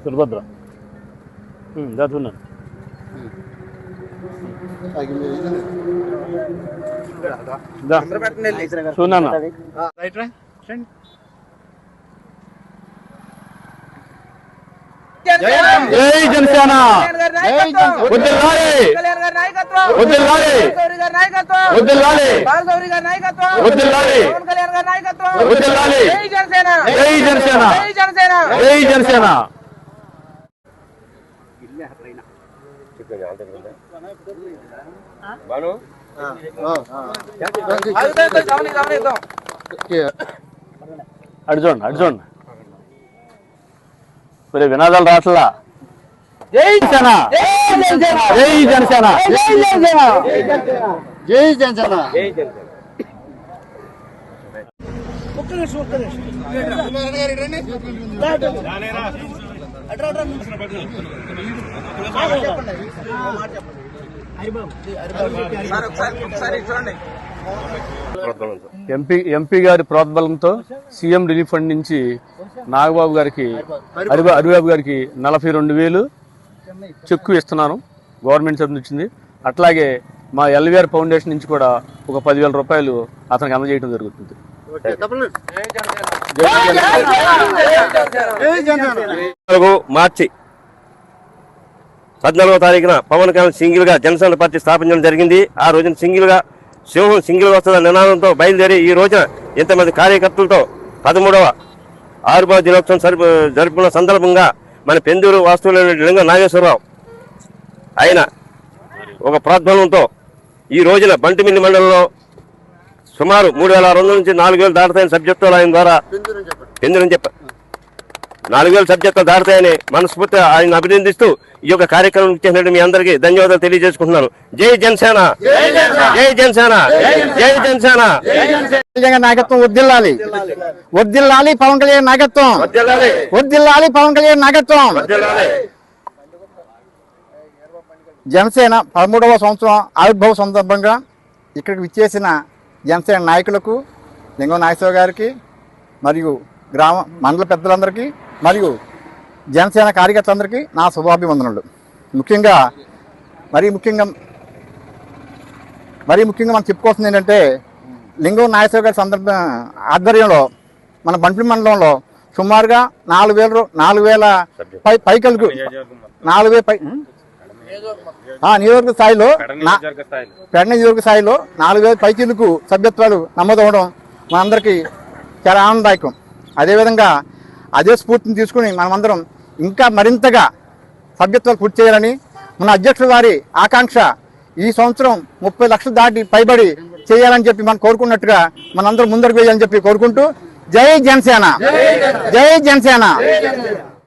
సుభద్ర దాచున్నాను చూనా జై జనసేన జై జనసేన అటు చూడండి మరి వినాదాలు రాట్లా జై జనసేన జై జనసేన జై జనసేన ఎంపీ గారి ప్రోద్బలంతో సీఎం రిలీఫ్ ఫండ్ నుంచి నాగబాబు గారికి హరిబాబు గారికి 42,000 చెక్కు ఇస్తున్నాను. గవర్నమెంట్ తరఫు వచ్చింది. అట్లాగే మా ఎల్వీఆర్ ఫౌండేషన్ నుంచి కూడా ఒక 10,000 రూపాయలు అతనికి అందజేయడం జరుగుతుంది. మార్చి 14వ తారీఖున పవన్ కళ్యాణ్ సింగిల్ గా జనసేన పార్టీ స్థాపించడం జరిగింది. ఆ రోజున సింగిల్ గా సింహం సింగిల్ వస్తున్న నినాదంతో బయలుదేరి ఈ రోజున ఇంతమంది కార్యకర్తలతో 13వ ఆవిర్భావ దినోత్సవం జరుపుకున్న సందర్భంగా మన పెందూరు వాస్తువులైన లింగ నాగేశ్వరరావు ఆయన ఒక ప్రోద్బలంతో ఈ రోజున బంటిమిల్లి మండలంలో సుమారు 3,600 నుంచి 4,000 దాటుతాయని సబ్జెక్టులు ఆయన ద్వారా పెందురని చెప్ప 4,000 సబ్జెక్టులు దాటుతాయని మనస్ఫూర్తిగా ఆయన అభినందిస్తూ ఈ యొక్క కార్యక్రమం చేసినట్టు మీ అందరికీ ధన్యవాదాలు తెలియజేసుకుంటున్నాను. జై జనసేన జై జనసేన జై జనసేన. నాయకత్వం వర్ధిల్లాలి వర్ధిల్లాలి పవన్ కళ్యాణ్ నాయకత్వం వర్ధిల్లాలి పవన్ కళ్యాణ్ నాయకత్వం. జనసేన 13వ సంవత్సరం ఆవిర్భావ సందర్భంగా ఇక్కడికి విచ్చేసిన జనసేన నాయకులకు లింగం నాగేశ్వర గారికి మరియు మండల పెద్దలందరికీ మరియు జనసేన కార్యకర్తలందరికీ నా శుభాభివందనలు. ముఖ్యంగా మరీ ముఖ్యంగా మనం చెప్పుకోవాల్సింది ఏంటంటే లింగం నాగేశ్వర గారి ఆధ్వర్యంలో మన బంట్లి మండలంలో సుమారుగా 4,000 పైకలకు 4,000 నియోజకవర్గ స్థాయిలో నియోజకవర్గ స్థాయిలో 4,000 పైకీలకు సభ్యత్వాలు నమోదవడం మనందరికీ చాలా ఆనందదాయకం. అదేవిధంగా అదే స్ఫూర్తిని తీసుకుని మనమందరం ఇంకా మరింతగా సభ్యత్వాలు పూర్తి చేయాలని మన అధ్యక్షుల వారి ఆకాంక్ష ఈ సంవత్సరం 30 లక్షలు దాటి పైబడి చేయాలని చెప్పి మనం కోరుకున్నట్టుగా మనందరం ముందరకు వేయాలని చెప్పి కోరుకుంటూ జై జనసేన జై జనసేన.